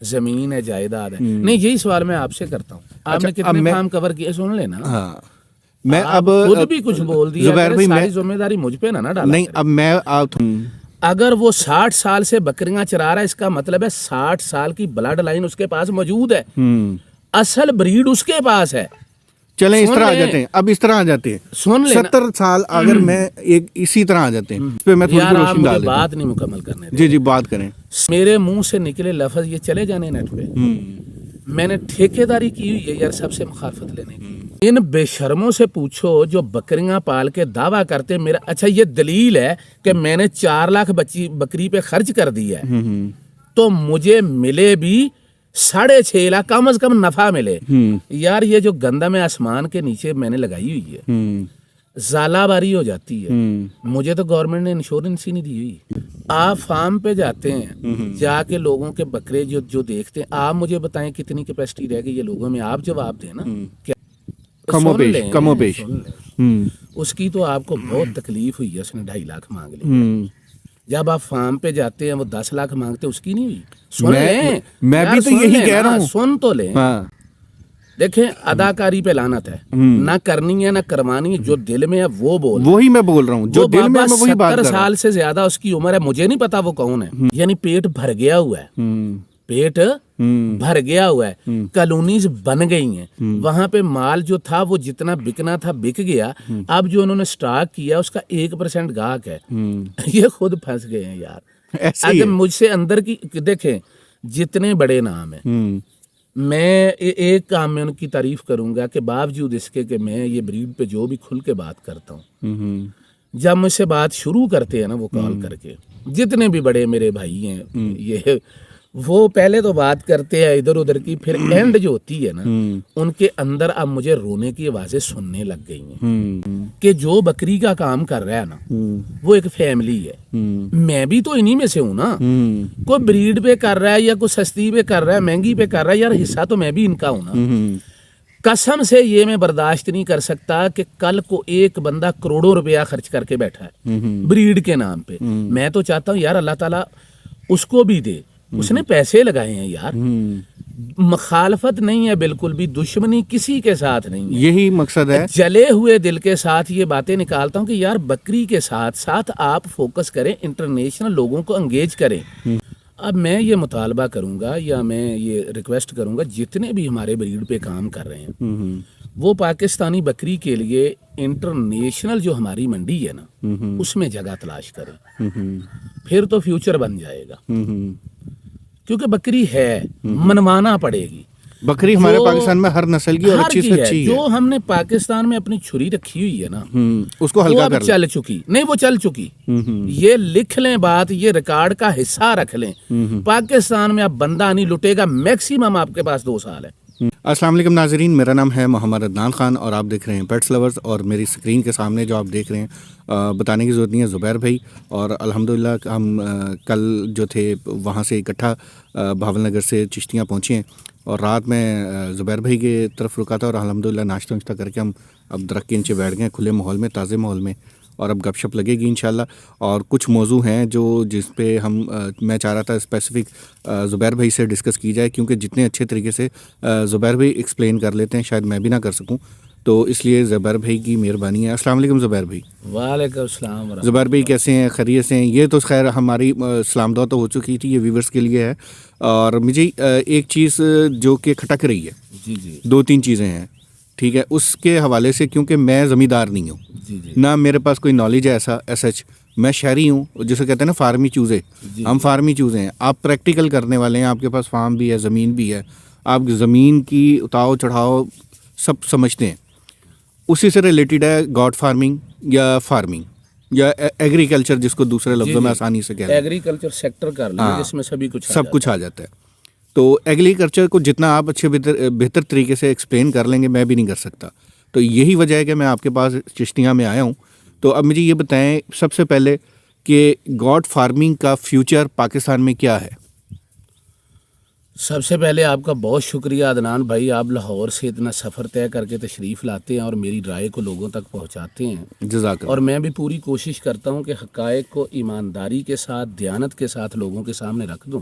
زمین ہے, جائیداد ہے. نہیں, یہی سوال میں آپ سے کرتا ہوں, آپ نے کتنے فارم کور کیے سن لینا. ہاں میں اب خود بھی کچھ بول دیا, زبیر بھائی ساری ذمہ داری مجھ پہ نہ ڈالا. نہیں, اب میں اگر وہ 60 سال سے بکریاں چرا رہا ہے, اس کا مطلب ہے 60 سال کی بلڈ لائن اس کے پاس موجود ہے, اصل بریڈ اس کے پاس ہے. چلیں اس طرح آ جاتے ہیں, اب اس طرح آ جاتے ہیں, سن لینا 70 سال اگر میں ایک اسی طرح آ جاتے ہیں, اس پہ میں تھوڑی سی روشنی ڈال دیتا ہوں. بات نہیں مکمل کرنے دیں. جی جی بات کریں. میرے منہ سے نکلے لفظ یہ چلے جانے نیٹ پہ. میں نے ٹھیکیداری کی ہوئی ہے یار سب سے مخالفت لینے کی. ان بے شرموں سے پوچھو جو بکریاں پال کے دعویٰ کرتے میرا, اچھا یہ دلیل ہے کہ میں نے 4 لاکھ بکری پہ خرچ کر دیا ہے, تو مجھے ملے بھی 6.5 لاکھ کم از کم نفع ملے. یار یہ جو گندم آسمان کے نیچے میں نے لگائی ہوئی ہے, زالہ باری ہو جاتی ہے, مجھے تو گورنمنٹ نے انشورنس ہی نہیں دی ہوئی. آپ فارم پہ جاتے ہیں, جا کے لوگوں کے بکرے جو دیکھتے ہیں, آپ مجھے بتائیں کتنی کیپیسٹی رہ گئی ہے لوگوں میں, آپ جواب دیں نا. کم و بیش اس کی تو آپ کو بہت تکلیف ہوئی ہے, اس نے 2.5 لاکھ مانگ لی. جب آپ فارم پہ جاتے ہیں وہ 10 لاکھ مانگتے, اس کی نہیں ہوئی. سن لیں, میں بھی تو یہی کہہ رہا ہوں, سن تو لیں. دیکھیں اداکاری پہ لعنت ہے, نہ کرنی ہے نہ کروانی ہے, جو دل میں ہے وہ بول. وہی میں بول رہا ہوں, جو دل میں ہے میں وہی بات کر رہا ہوں. 70 سال سے زیادہ اس کی عمر ہے, مجھے نہیں پتا وہ کون ہے. یعنی پیٹ بھر گیا ہوا ہے, پیٹ بھر گیا ہوا ہے, کالونیز بن گئی ہیں, وہاں پہ مال جو تھا وہ جتنا بکنا تھا بک گیا. اب جو انہوں نے سٹاک کیا اس کا 1% گاہک ہے. یہ خود پھنس گئے ہیں یار. اگر مجھ سے اندر کی دیکھیں جتنے بڑے نام ہیں, میں ایک کام میں ان کی تعریف کروں گا کہ باوجود اس کے کہ میں یہ بریڈ پہ جو بھی کھل کے بات کرتا ہوں, جب مجھ سے بات شروع کرتے ہیں نا وہ کال کر کے, جتنے بھی بڑے میرے بھائی ہیں یہ, وہ پہلے تو بات کرتے ہیں ادھر ادھر کی, پھر اینڈ جو ہوتی ہے نا ان کے اندر اب مجھے رونے کی آوازیں سننے لگ گئی ہیں کہ جو بکری کا کام کر رہا ہے نا وہ ایک فیملی ہے. میں بھی تو انہی میں سے ہوں نا. کوئی بریڈ پہ کر رہا ہے یا کوئی سستی پہ کر رہا ہے, مہنگی پہ کر رہا ہے, یار حصہ تو میں بھی ان کا ہوں نا. قسم سے یہ میں برداشت نہیں کر سکتا کہ کل کو ایک بندہ کروڑوں روپیہ خرچ کر کے بیٹھا ہے بریڈ کے نام پہ. میں تو چاہتا ہوں یار اللہ تعالیٰ اس کو بھی دے, اس نے پیسے لگائے ہیں یار. مخالفت نہیں ہے بالکل بھی, دشمنی کسی کے ساتھ نہیں ہے, یہی مقصد ہے. جلے ہوئے دل کے ساتھ یہ باتیں نکالتا ہوں کہ یار بکری کے ساتھ ساتھ آپ فوکس کریں, انٹرنیشنل لوگوں کو انگیج کریں. اب میں یہ مطالبہ کروں گا یا میں یہ ریکویسٹ کروں گا جتنے بھی ہمارے بریڈ پہ کام کر رہے ہیں وہ پاکستانی بکری کے لیے انٹرنیشنل جو ہماری منڈی ہے نا اس میں جگہ تلاش کریں, پھر تو فیوچر بن جائے گا. کیونکہ بکری ہے, منوانا پڑے گی. بکری ہمارے پاکستان میں ہر نسل کی اور اچھی سے اچھی ہے. جو ہم نے پاکستان میں اپنی چھری رکھی ہوئی ہے نا اس کو ہلکا کر چل چکی نہیں, وہ چل چکی. یہ لکھ لیں بات, یہ ریکارڈ کا حصہ رکھ لیں. پاکستان میں اب بندہ نہیں لٹے گا, میکسیمم آپ کے پاس 2 سال ہے. السلام علیکم ناظرین, میرا نام ہے محمد عدنان خان اور آپ دیکھ رہے ہیں پیٹس لورز. اور میری اسکرین کے سامنے جو آپ دیکھ رہے ہیں بتانے کی ضرورت نہیں ہے, زبیر بھائی. اور الحمدللہ ہم کل جو تھے وہاں سے اکٹھا بھاول نگر سے چشتیاں پہنچے ہیں, اور رات میں زبیر بھائی کی طرف رکا تھا, اور الحمدللہ ناشتہ واشتہ کر کے ہم اب درخت کے نیچے بیٹھ گئے کھلے ماحول میں, تازے ماحول میں, اور اب گپ شپ لگے گی انشاءاللہ. اور کچھ موضوع ہیں جس پہ میں چاہ رہا تھا اسپیسیفک زبیر بھائی سے ڈسکس کی جائے, کیونکہ جتنے اچھے طریقے سے زبیر بھائی ایکسپلین کر لیتے ہیں شاید میں بھی نہ کر سکوں, تو اس لیے زبیر بھائی کی مہربانی ہے. السلام علیکم زبیر بھائی. وعلیکم السلام. زبیر بھائی کیسے ہیں, خیریت سے ہیں؟ یہ تو خیر ہماری سلام دعا تو ہو چکی تھی, یہ ویورز کے لیے ہے. اور مجھے ایک چیز جو کہ کھٹک رہی ہے, جی جی 2-3 چیزیں ہیں, ٹھیک ہے, اس کے حوالے سے, کیونکہ میں زمیندار نہیں ہوں, نہ میرے پاس کوئی نالج ہے ایسا سچ. میں شہری ہوں, جسے کہتے ہیں نا فارمی چوزے, ہم فارمی چوزے ہیں. آپ پریکٹیکل کرنے والے ہیں, آپ کے پاس فارم بھی ہے, زمین بھی ہے, آپ زمین کی اتاؤ چڑھاؤ سب سمجھتے ہیں. اسی سے ریلیٹڈ ہے گاڈ فارمنگ یا ایگریکلچر, جس کو دوسرے لفظوں میں آسانی سے کہتے ہیں ایگریکلچر سیکٹر کر لیں جس میں سب کچھ آ جاتا ہے. تو ایگریکلچر کو جتنا آپ اچھے بہتر طریقے سے ایکسپلین کر لیں گے, میں بھی نہیں کر سکتا. تو یہی وجہ ہے کہ میں آپ کے پاس چشتیاں میں آیا ہوں. تو اب مجھے یہ بتائیں سب سے پہلے کہ گاڈ فارمنگ کا فیوچر پاکستان میں کیا ہے؟ سب سے پہلے آپ کا بہت شکریہ عدنان بھائی, آپ لاہور سے اتنا سفر طے کر کے تشریف لاتے ہیں اور میری رائے کو لوگوں تک پہنچاتے ہیں. جزاک اللہ. اور میں بھی پوری کوشش کرتا ہوں کہ حقائق کو ایمانداری کے ساتھ, دیانت کے ساتھ لوگوں کے سامنے رکھ دوں.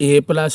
A+,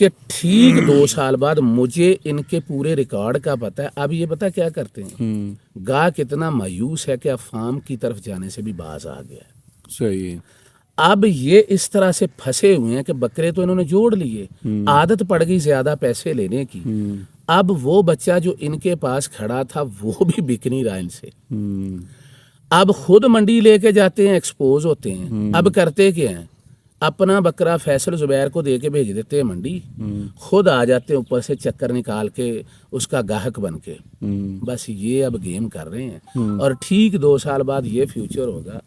کہ ٹھیک 2 سال بعد مجھے ان کے پورے ریکارڈ کا پتہ ہے. اب یہ پتہ کیا کرتے ہیں, گاہ کتنا مایوس ہے کہ اب فارم کی طرف جانے سے بھی باز آ گیا ہے. صحیح. اب یہ اس طرح سے پھنسے ہوئے ہیں کہ بکرے تو انہوں نے جوڑ لیے, عادت پڑ گئی زیادہ پیسے لینے کی. اب وہ بچہ جو ان کے پاس کھڑا تھا وہ بھی بک نہیں رہا ان سے. اب خود منڈی لے کے جاتے ہیں, ایکسپوز ہوتے ہیں. اب کرتے کیا ہیں, اپنا بکرا فیصل زبیر کو دے کے بھیج دیتے ہیں منڈی, خود آ جاتے ہیں اوپر سے چکر نکال کے اس کا گاہک بن کے. بس یہ اب گیم کر رہے ہیں. اور ٹھیک 2 سال بعد یہ فیوچر ہوگا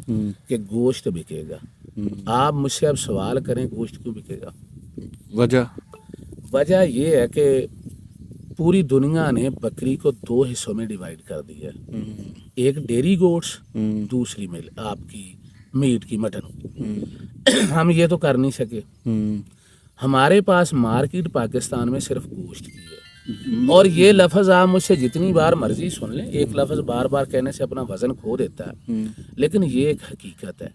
کہ گوشت بکے گا. آپ مجھ سے اب سوال کریں گوشت کیوں بکے گا. وجہ یہ ہے کہ پوری دنیا نے بکری کو 2 حصوں میں ڈیوائیڈ کر دیا ہے. ایک ڈیری گوٹس, دوسری میں آپ کی میٹ کی, مٹن. ہم یہ تو کر نہیں سکے. ہمارے پاس مارکیٹ پاکستان میں صرف گوشت کی ہے. اور یہ لفظ آپ مجھ سے جتنی بار مرضی سن لیں, ایک لفظ بار بار کہنے سے اپنا وزن کھو دیتا ہے, لیکن یہ ایک حقیقت ہے.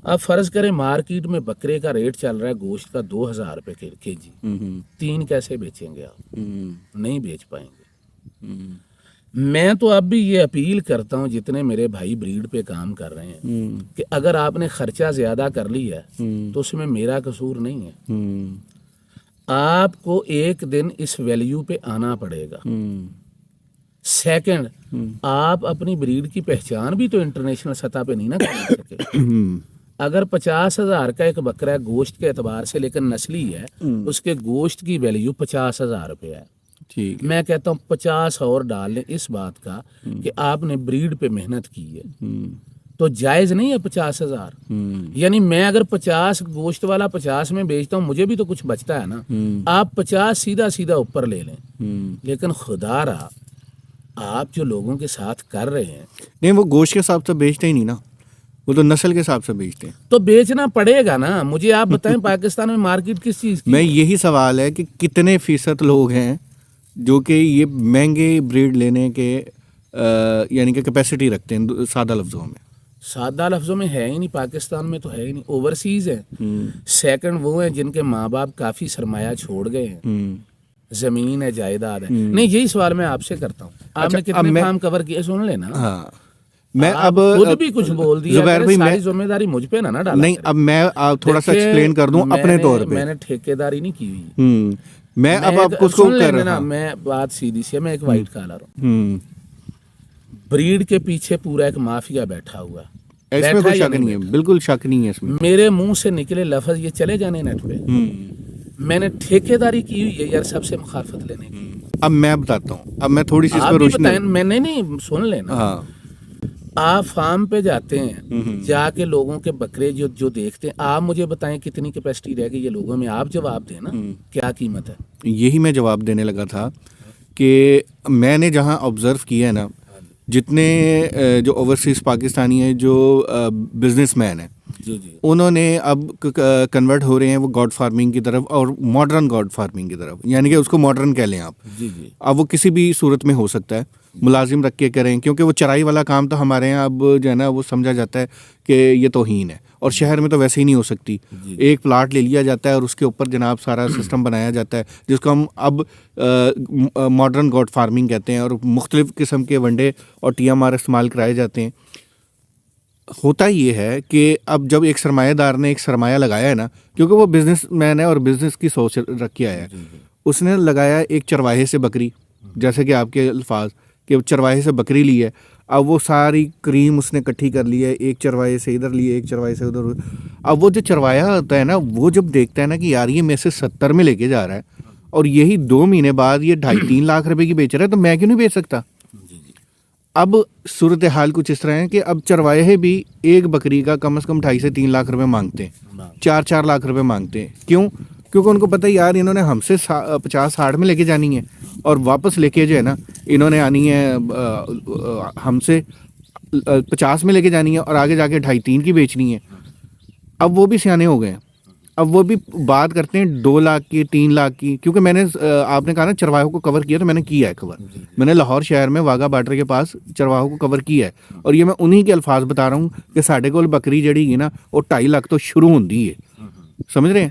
اب فرض کریں مارکیٹ میں بکرے کا ریٹ چل رہا ہے گوشت کا 2000 روپے کے جی. 3 کیسے بیچیں گے آپ؟ نہیں بیچ پائیں گے. میں تو اب بھی یہ اپیل کرتا ہوں جتنے میرے بھائی بریڈ پہ کام کر رہے ہیں کہ اگر آپ نے خرچہ زیادہ کر لیا ہے تو اس میں میرا قصور نہیں ہے. آپ کو ایک دن اس ویلیو پہ آنا پڑے گا. سیکنڈ, آپ اپنی بریڈ کی پہچان بھی تو انٹرنیشنل سطح پہ نہیں نہ کر سکے. اگر 50,000 کا ایک بکرا ہے گوشت کے اعتبار سے لیکن نسلی ہے, اس کے گوشت کی ویلیو 50,000 روپے ہے. میں کہتا ہوں 50 اور ڈال لیں اس بات کا کہ آپ نے بریڈ پہ محنت کی ہے, تو جائز نہیں ہے 50,000. یعنی میں اگر 50 گوشت والا 50 میں بیچتا ہوں, مجھے بھی تو کچھ بچتا ہے نا. آپ 50 سیدھا اوپر لے لیں, لیکن خدا رہا آپ جو لوگوں کے ساتھ کر رہے ہیں, نہیں وہ گوشت کے حساب سے بیچتے ہی نہیں نا, وہ تو نسل کے حساب سے بیچتے ہیں. تو بیچنا پڑے گا نا. مجھے آپ بتائیں پاکستان میں مارکیٹ کس چیز کی؟ میں یہی سوال ہے کہ کتنے فیصد لوگ ہیں جو کہ یہ مہنگے بریڈ لینے کے یعنی کہ کیپیسٹی رکھتے ہیں. سادہ لفظوں میں ہے ہی نہیں, پاکستان میں تو ہے ہی نہیں, اوورسیز ہے. سیکنڈ وہ ہیں جن کے ماں باپ کافی سرمایہ چھوڑ گئے ہیں, زمین ہے, جائیداد ہے. نہیں, یہی سوال میں آپ سے کرتا ہوں, آپ نے کتنے فارم کور کیے سن لینا. ہاں, میں اب خود بھی کچھ بول دیا, زبیر بھائی ساری ذمہ داری مجھ پہ نہ ڈالا. نہیں, اب میں تھوڑا سا ایکسپلین کر دوں اپنے طور پہ. میں نے ٹھیکیداری نہیں کی ہوئی. میں اب آپ کو کر رہا ہوں, میں بات سیدھی سی ہے. میں ایک وائٹ کالر ہوں. بریڈ کے پیچھے پورا ایک مافیا بیٹھا ہوا. اس میں کوئی شک نہیں ہے, بالکل شک نہیں ہے اس میں. میرے منہ سے نکلے لفظ یہ چلے جانے نیٹ پہ. میں نے ٹھیکیداری کی ہوئی ہے یار سب سے مخالفت لینے کی. اب میں بتاتا ہوں, اب میں تھوڑی سی اس آپ پہ بھی روشنی. بتائیں, میں نے نہیں سن لینا. آپ فارم پہ جاتے ہیں, جا کے لوگوں کے بکرے جو دیکھتے ہیں, آپ مجھے بتائیں کتنی کیپیسٹی رہ گئی یہ لوگوں میں. آپ جواب دیں نا, کیا قیمت ہے. یہی میں جواب دینے لگا تھا کہ میں نے جہاں آبزرو کیا ہے نا, جتنے جو اوورسیز پاکستانی ہیں جو بزنس مین ہیں, انہوں نے اب کنورٹ ہو رہے ہیں وہ گاڈ فارمنگ کی طرف, اور ماڈرن گاڈ فارمنگ کی طرف. یعنی کہ اس کو ماڈرن کہہ لیں آپ. اب وہ کسی بھی صورت میں ہو سکتا ہے, ملازم رکھ کے کریں, کیونکہ وہ چرائی والا کام تو ہمارے یہاں اب جو ہے نا وہ سمجھا جاتا ہے کہ یہ توہین ہے, اور شہر میں تو ویسے ہی نہیں ہو سکتی. ایک پلاٹ لے لیا جاتا ہے اور اس کے اوپر جناب سارا سسٹم بنایا جاتا ہے, جس کو ہم اب ماڈرن گاڈ فارمنگ کہتے ہیں, اور مختلف قسم کے ونڈے اور TMR استعمال کرائے جاتے ہیں. ہوتا یہ ہے کہ اب جب ایک سرمایہ دار نے ایک سرمایہ لگایا ہے نا, کیونکہ وہ بزنس مین ہے اور بزنس کی سوچ رکھ کے آیا ہے, اس نے لگایا ایک چرواہے سے بکری, جیسے کہ آپ کے الفاظ کہ چرواہے سے بکری لی ہے. اب وہ ساری کریم اس نے اکٹھی کر لی ہے, ایک چرواہے سے ادھر لی ہے, ایک چرواہے سے ادھر. اب وہ جو چروایا ہوتا ہے نا, وہ جب دیکھتا ہے نا کہ یار یہ میں سے 70 میں لے کے جا رہا ہے, اور یہی 2 مہینے بعد یہ 2.5-3 لاکھ روپے کی بیچ رہا ہے, تو میں کیوں نہیں بیچ سکتا. اب صورتحال کچھ اس طرح ہے کہ اب چرواہے بھی ایک بکری کا کم از کم 2.5 سے 3 لاکھ روپے مانگتے ہیں, 4 لاکھ روپے مانگتے ہیں. کیوں؟ کیونکہ ان کو پتہ ہے یار انہوں نے ہم سے 50-60 میں لے کے جانی ہے, اور واپس لے کے جو ہے نا انہوں نے آنی ہے ہم سے 50 میں لے کے جانی ہے, اور آگے جا کے 2.5-3 کی بیچنی ہے. اب وہ بھی سیانے ہو گئے ہیں, اب وہ بھی بات کرتے ہیں 2 لاکھ کی, 3 لاکھ کی. کیونکہ میں نے آپ نے کہا نا چرواہوں کو کور کیا, تو میں نے کیا ہے کور. میں نے لاہور شہر میں واگا باڈر کے پاس چرواہوں کو کور کیا ہے, اور یہ میں انہی کے الفاظ بتا رہا ہوں کہ ساڈے کول بکری جڑی ہے نا وہ 2.5 لاکھ تو شروع ہوندی ہے. سمجھ رہے ہیں,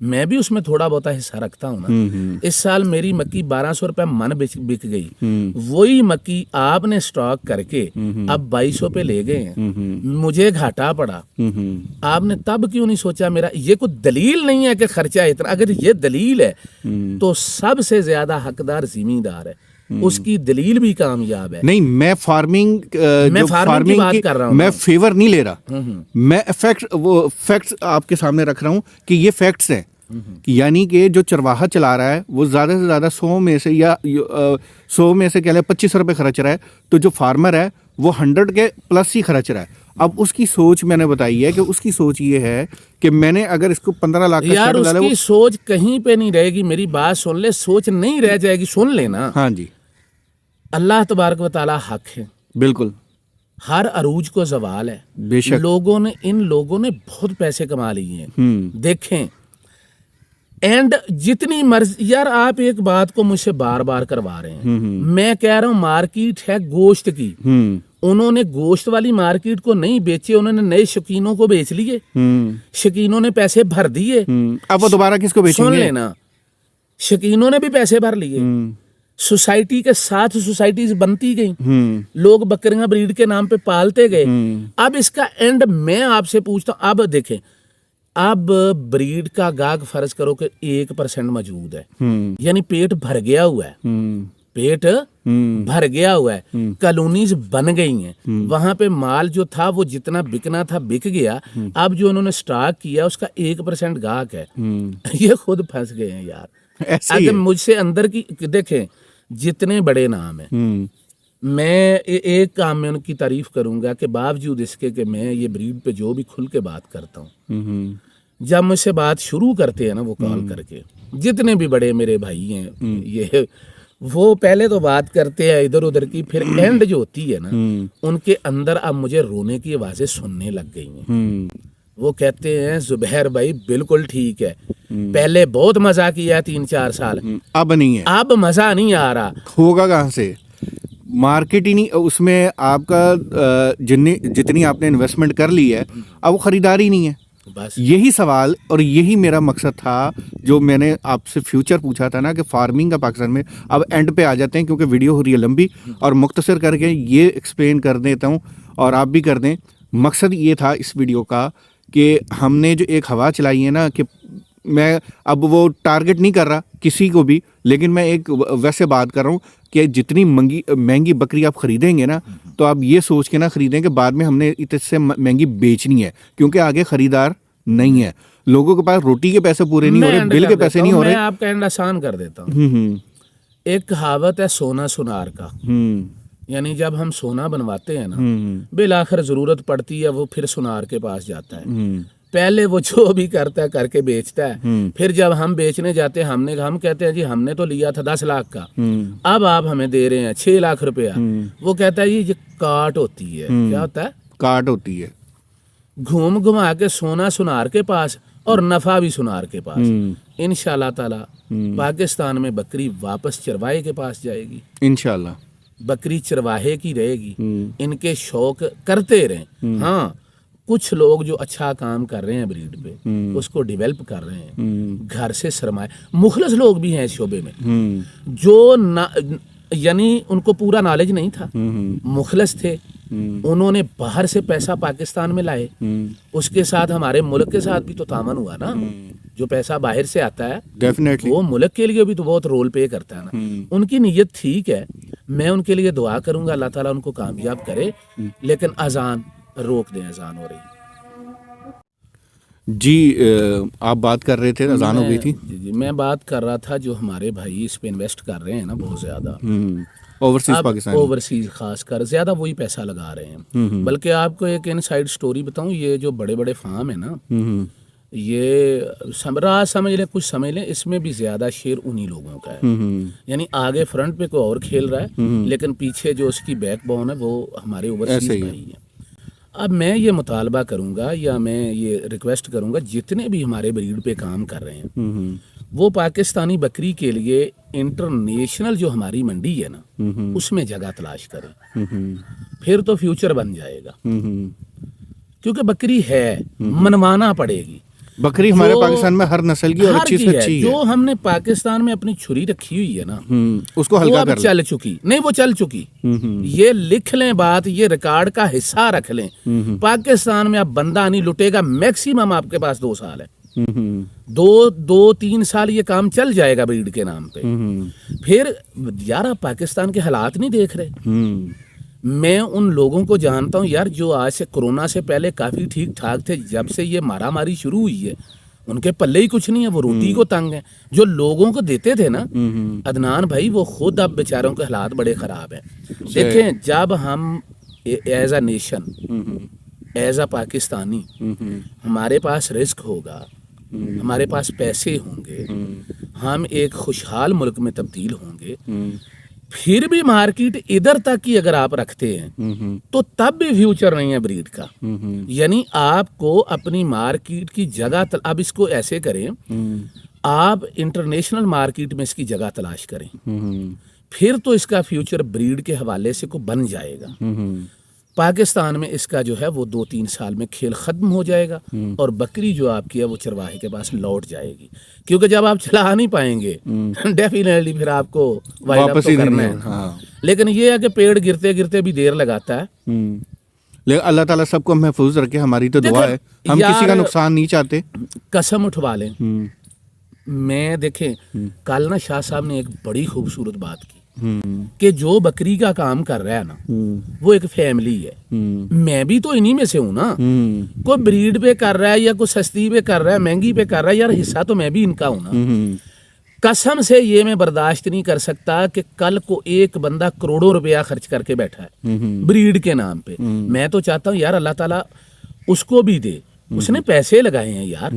میں بھی اس میں تھوڑا بہت حصہ رکھتا ہوں نا. اس سال میری مکی 1200 روپے من بک گئی. وہی مکی آپ نے سٹاک کر کے اب 2200 پہ لے گئے ہیں, مجھے گھاٹا پڑا. آپ نے تب کیوں نہیں سوچا میرا یہ کوئی دلیل نہیں ہے کہ خرچہ اتنا, اگر یہ دلیل ہے تو سب سے زیادہ حقدار زمیندار ہے, اس کی دلیل بھی کامیاب ہے. نہیں, میں فارمنگ کی بات کر رہا ہوں, میں فیور نہیں لے رہا, میں فیکٹس آپ کے سامنے رکھ رہا ہوں کہ یہ فیکٹس ہیں. یعنی کہ جو چرواہا چلا رہا ہے وہ زیادہ سے زیادہ 100 میں سے یا 100 میں سے کہہ لیں 25 روپے خرچ رہا ہے, تو جو فارمر ہے وہ 100 کے پلس ہی خرچ رہا ہے. اب اس کی سوچ میں نے بتائی ہے کہ اس کی سوچ یہ ہے کہ میں نے اگر اس کو 15 لاکھ کا یار اس کی سوچ کہیں پہ نہیں رہے گی. میری بات سن لے, سوچ نہیں رہ جائے گی, سن لینا. ہاں جی, اللہ تبارک و تعالی حق ہے, بالکل, ہر عروج کو زوال ہے. بے شک ان لوگوں نے بہت پیسے کما لیے ہیں. دیکھیں اینڈ جتنی مرضی, یار آپ ایک بات کو مجھ سے بار بار کروا رہے ہیں. میں کہہ رہا ہوں مارکیٹ ہے گوشت کی, انہوں نے گوشت والی مارکیٹ کو نہیں بیچے, انہوں نے نئے شکینوں کو بیچ لیے. شکینوں نے پیسے بھر دیے, اب وہ دوبارہ کس کو بیچیں گے؟ سن لینا, شکینوں نے بھی پیسے بھر لیے. سوسائٹی کے ساتھ سوسائٹیز بنتی گئیں, لوگ بکریاں بریڈ کے نام پہ پالتے گئے. اب اس کا اینڈ میں آپ سے پوچھتا ہوں, اب دیکھیں, اب بریڈ کا گاگ فرض کرو کہ 1% موجود ہے, یعنی پیٹ بھر گیا ہوا ہے, پیٹ بھر گیا ہوا ہے, کالونیز بن گئی ہیں, وہاں پہ مال جو تھا وہ جتنا بکنا تھا بک گیا. اب جو انہوں نے سٹاک کیا اس کا 1% گاہک ہے. یہ خود پھنس گئے ہیں یار. اگر مجھ سے اندر کی دیکھیں جتنے بڑے نام ہیں, میں ایک کام میں ان کی تعریف کروں گا کہ باوجود اس کے کہ میں یہ بریڈ پہ جو بھی کھل کے بات کرتا ہوں, جب مجھ سے بات شروع کرتے ہیں نا وہ کال کر کے, جتنے بھی بڑے میرے بھائی ہیں یہ, وہ پہلے تو بات کرتے ہیں ادھر ادھر کی, پھر اینڈ جو ہوتی ہے نا ان کے اندر اب مجھے رونے کی آوازیں سننے لگ گئی ہیں. وہ کہتے ہیں زبیر بھائی بالکل ٹھیک ہے, پہلے بہت مزہ کیا 3-4 سال, اب نہیں ہے, اب مزہ نہیں آ رہا. ہوگا کہاں سے؟ مارکیٹ ہی نہیں, اس میں آپ کا جتنی آپ نے انویسٹمنٹ کر لی ہے اب وہ خریداری نہیں ہے. بس یہی سوال اور یہی میرا مقصد تھا جو میں نے آپ سے فیوچر پوچھا تھا نا کہ فارمنگ کا پاکستان میں. اب اینڈ پہ آ جاتے ہیں کیونکہ ویڈیو ہو رہی ہے لمبی, اور مختصر کر کے یہ ایکسپلین کر دیتا ہوں اور آپ بھی کر دیں. مقصد یہ تھا اس ویڈیو کا کہ ہم نے جو ایک ہوا چلائی ہے نا, کہ میں اب وہ ٹارگٹ نہیں کر رہا کسی کو بھی, لیکن میں ایک ویسے بات کر رہا ہوں کہ جتنی مہنگی بکری آپ خریدیں گے نا تو آپ یہ سوچ کے نہ خریدیں کہ بعد میں ہم نے اس سے مہنگی بیچنی ہے, کیونکہ آگے خریدار نہیں ہے. لوگوں کے پاس روٹی کے پیسے پورے نہیں ہو رہے, بل کے پیسے نہیں ہو رہے. میں آپ کا اینڈ آسان کر دیتا ہوں. ایک کہاوت ہے سونا سنار کا, یعنی جب ہم سونا بنواتے ہیں نا بالآخر ضرورت پڑتی ہے وہ پھر سنار کے پاس جاتا ہے. پہلے وہ جو بھی کرتا ہے کر کے بیچتا ہے, پھر جب ہم بیچنے جاتے ہیں ہم کہتے ہیں جی ہم نے تو لیا تھا 10 لاکھ کا, اب آپ ہمیں دے رہے ہیں 6 لاکھ روپیہ. وہ کہتا ہے یہ کاٹ ہوتی ہے. کیا ہوتا ہے؟ کاٹ ہوتی ہے. گھوم گھما کے سونا سنار کے پاس اور نفع بھی سنار کے پاس. انشاءاللہ تعالی پاکستان میں بکری واپس چرواہے کے پاس جائے گی. انشاءاللہ بکری چرواہے کی رہے گی. ان کے شوق کرتے رہیں. ہاں کچھ لوگ جو اچھا کام کر رہے ہیں بریڈ پہ, اس کو ڈیولپ کر رہے ہیں, گھر سے سرمایہ, مخلص لوگ بھی ہیں اس شعبے میں, جو یعنی ان کو پورا نالج نہیں تھا, مخلص تھے, انہوں نے باہر سے پیسہ پاکستان میں لائے. اس کے ساتھ ہمارے ملک کے ساتھ بھی تو تعاون ہوا نا. جو پیسہ باہر سے آتا ہے ڈیفینیٹلی وہ ملک کے لیے بھی تو بہت رول پلے کرتا ہے نا. ان کی نیت ٹھیک ہے, میں ان کے لیے دعا کروں گا اللہ تعالیٰ ان کو کامیاب کرے, لیکن اذان روک دیں, اذان ہو رہی. جی آپ بات کر رہے تھے, اذان ہو گئی تھی. جی میں بات کر رہا تھا جو ہمارے بھائی اس پہ انویسٹ کر رہے ہیں نا بہت زیادہ, اوورسیز پاکستان, اوورسیز خاص کر زیادہ وہی پیسہ لگا رہے ہیں. بلکہ آپ کو ایک ان سائڈ سٹوری بتاؤں, یہ جو بڑے بڑے فارم ہیں نا, یہ راز سمجھ لیں, کچھ سمجھ لیں, اس میں بھی زیادہ شیئر انہی لوگوں کا ہے. یعنی آگے فرنٹ پہ کوئی اور کھیل رہا ہے, لیکن پیچھے جو اس کی بیک بون ہے وہ ہمارے اوورسیز بھائی ہیں. اب میں یہ مطالبہ کروں گا یا میں یہ ریکویسٹ کروں گا جتنے بھی ہمارے بریڈ پہ کام کر رہے ہیں وہ پاکستانی بکری کے لیے انٹرنیشنل جو ہماری منڈی ہے نا اس میں جگہ تلاش کریں, پھر تو فیوچر بن جائے گا. کیونکہ بکری ہے, منوانا پڑے گی. بکری ہمارے پاکستان میں ہر نسل کی اور اچھی سے اچھی ہے. جو ہم نے پاکستان میں اپنی چھری رکھی ہوئی ہے نا اس کو وہ ہلکا اب کر چل چکی نہیں، وہ چل چکی. یہ لکھ لیں بات، یہ ریکارڈ کا حصہ رکھ لیں. پاکستان میں اب بندہ نہیں لٹے گا، میکسیمم آپ کے پاس 2 سال ہے. 2-3 سال یہ کام چل جائے گا بریڈ کے نام پہ. پھر یار آپ پاکستان کے حالات نہیں دیکھ رہے. میں ان لوگوں کو جانتا ہوں یار جو آج سے کورونا سے پہلے کافی ٹھیک ٹھاک تھے، جب سے یہ مارا ماری شروع ہوئی ہے ان کے پلے ہی کچھ نہیں ہے، وہ روٹی کو تنگ ہے. جو لوگوں کو دیتے تھے نا عدنان بھائی، وہ خود اب بیچاروں کے حالات بڑے خراب ہیں. دیکھیں جب ہم as a nation, as a Pakistani, ہمارے پاس رزق ہوگا، ہمارے پاس پیسے ہوں گے، ہم ایک خوشحال ملک میں تبدیل ہوں گے، پھر بھی مارکیٹ ادھر تک ہی اگر آپ رکھتے ہیں تو تب بھی فیوچر نہیں ہے بریڈ کا. یعنی آپ کو اپنی مارکیٹ کی جگہ اب اس کو ایسے کریں، آپ انٹرنیشنل مارکیٹ میں اس کی جگہ تلاش کریں، پھر تو اس کا فیوچر بریڈ کے حوالے سے کو بن جائے گا. پاکستان میں اس کا جو ہے وہ 2-3 سال میں کھیل ختم ہو جائے گا اور بکری جو آپ کی ہے وہ چرواہے کے پاس لوٹ جائے گی. کیونکہ جب آپ چلا نہیں پائیں گے ڈیفینیٹلی پھر آپ کو واپس ہی کرنا ہے. لیکن یہ ہے کہ پیڑ گرتے گرتے بھی دیر لگاتا ہے. لیکن اللہ تعالیٰ سب کو محفوظ رکھے، ہماری تو دعا ہے. ہم کسی کا نقصان نہیں چاہتے. قسم اٹھوا لیں، میں دیکھیں کل نا شاہ صاحب نے ایک بڑی خوبصورت بات کی کہ جو بکری کا کام کر رہا ہے نا وہ ایک فیملی ہے. میں بھی تو انہی میں سے ہوں نا. کوئی بریڈ پہ کر رہا ہے یا کوئی سستی پہ کر رہا ہے، مہنگی پہ کر رہا ہے، یار حصہ تو میں بھی ان کا ہوں نا. قسم سے یہ میں برداشت نہیں کر سکتا کہ کل کو ایک بندہ کروڑوں روپیہ خرچ کر کے بیٹھا ہے بریڈ کے نام پہ. میں تو چاہتا ہوں یار اللہ تعالیٰ اس کو بھی دے، اس نے پیسے لگائے ہیں یار.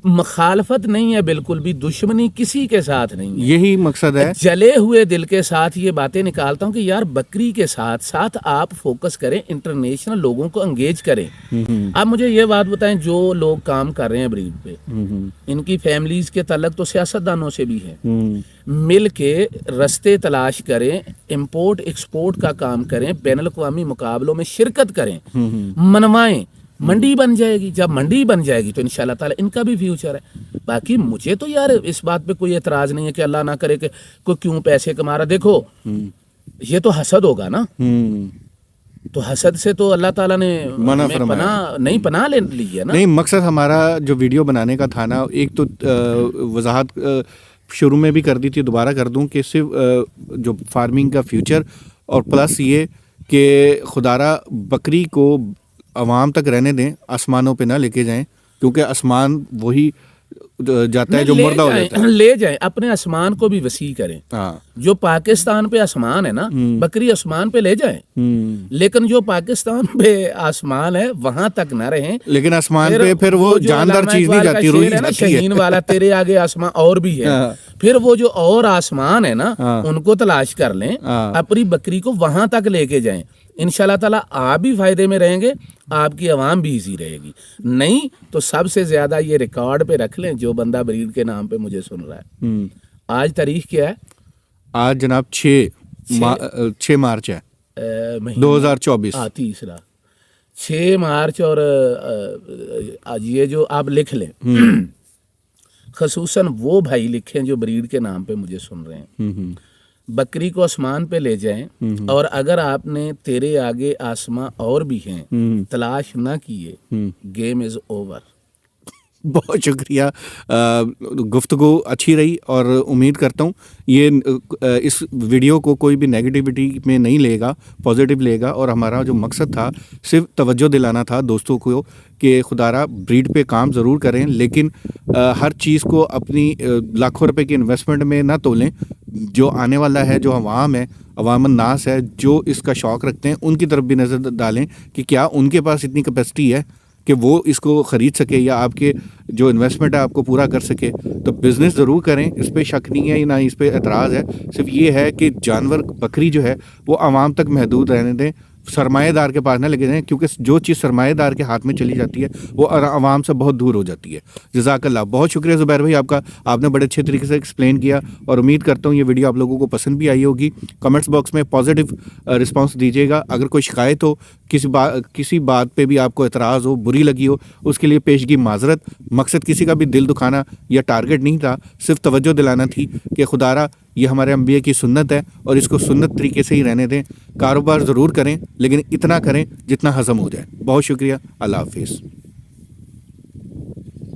مخالفت نہیں ہے بالکل بھی، دشمنی کسی کے ساتھ نہیں ہے، یہی مقصد ہے. جلے ہوئے دل کے ساتھ یہ باتیں نکالتا ہوں کہ یار بکری کے ساتھ ساتھ آپ فوکس کریں، انٹرنیشنل لوگوں کو انگیج کریں. اب مجھے یہ بات بتائیں، جو لوگ کام کر رہے ہیں بریڈ پہ، ان کی فیملیز کے تعلق تو سیاستدانوں سے بھی ہے. مل کے رستے تلاش کریں، امپورٹ ایکسپورٹ کا کام کریں، بین الاقوامی مقابلوں میں شرکت کریں، منوائیں. منڈی بن جائے گی، جب منڈی بن جائے گی تو انشاءاللہ تعالی ان کا بھی فیوچر ہے. باقی مجھے تو یار اس بات پہ کوئی اعتراض نہیں ہے کہ اللہ نہ کرے کہ کوئی کیوں پیسے کما رہا. دیکھو یہ تو حسد ہوگا نا، تو حسد سے تو اللہ تعالیٰ نے پناہ لے لی ہے نا. نہیں، مقصد ہمارا جو ویڈیو بنانے کا تھا نا، ایک تو وضاحت شروع میں بھی کر دی تھی، دوبارہ کر دوں کہ صرف جو فارمنگ کا فیوچر اور پلس یہ کہ خدارہ بکری کو عوام تک رہنے دیں، آسمانوں پہ نہ لے کے جائیں، کیونکہ آسمان وہی جاتا ہے جو مردہ ہو جاتا ہے. لے جائیں، اپنے آسمان کو بھی وسیع کریں. جو پاکستان پہ آسمان ہے نا، بکری آسمان پہ لے جائیں، لیکن جو پاکستان پہ آسمان ہے وہاں تک نہ رہیں. لیکن آسمان پہ پھر وہ جاندار چیز نہیں جاتی، روئی جاتی ہے. شہین والا تیرے آگے آسمان اور بھی ہے، پھر وہ جو اور آسمان ہے نا ان کو تلاش کر لیں، اپنی بکری کو وہاں تک لے کے جائیں. انشاءاللہ تعالیٰ آپ بھی فائدے میں رہیں گے، آپ کی عوام بھی ایزی رہے گی. نہیں تو سب سے زیادہ یہ ریکارڈ پہ رکھ لیں جو بندہ بریڈ کے نام پہ مجھے سن رہا ہے. آج تاریخ کیا ہے؟ آج جناب 6 مارچ ہے 2024. تیسرا 6 مارچ. اور یہ جو آپ لکھ لیں، خصوصاً وہ بھائی لکھیں جو بریڈ کے نام پہ مجھے سن رہے ہیں، بکری کو آسمان پہ لے جائیں. اور اگر آپ نے تیرے آگے آسمان اور بھی ہیں تلاش نہ کیے، گیم از اوور. بہت شکریہ، گفتگو اچھی رہی اور امید کرتا ہوں یہ اس ویڈیو کو کوئی بھی نیگیٹیوٹی میں نہیں لے گا، پازیٹیو لے گا. اور ہمارا جو مقصد تھا صرف توجہ دلانا تھا دوستوں کو کہ خدارہ بریڈ پہ کام ضرور کریں، لیکن ہر چیز کو اپنی لاکھوں روپے کی انویسٹمنٹ میں نہ تولیں. جو آنے والا ہے، جو عوام ہے، عوام الناس ہے، جو اس کا شوق رکھتے ہیں، ان کی طرف بھی نظر ڈالیں کہ کیا ان کے پاس اتنی کیپیسٹی ہے کہ وہ اس کو خرید سکے یا آپ کے جو انویسٹمنٹ ہے آپ کو پورا کر سکے. تو بزنس ضرور کریں، اس پہ شک نہیں ہے، نہ اس پہ اعتراض ہے. صرف یہ ہے کہ جانور بکری جو ہے وہ عوام تک محدود رہنے دیں. سرمایہ دار کے پاس نہ لگے رہیں، کیونکہ جو چیز سرمایہ دار کے ہاتھ میں چلی جاتی ہے وہ عوام سے بہت دور ہو جاتی ہے. جزاک اللہ. بہت شکریہ زبیر بھائی آپ کا، آپ نے بڑے اچھے طریقے سے ایکسپلین کیا، اور امید کرتا ہوں یہ ویڈیو آپ لوگوں کو پسند بھی آئی ہوگی. کمنٹس باکس میں پازیٹیو رسپانس دیجیے گا. اگر کوئی شکایت ہو، کسی بات پہ بھی آپ کو اعتراض ہو، بری لگی ہو، اس کے لیے پیشگی معذرت. مقصد کسی کا بھی دل دکھانا یا ٹارگٹ نہیں تھا، صرف توجہ دلانا تھی کہ خدارا یہ ہمارے انبیاء کی سنت ہے اور اس کو سنت طریقے سے ہی رہنے دیں. کاروبار ضرور کریں لیکن اتنا کریں جتنا ہضم ہو جائے. بہت شکریہ. اللہ حافظ.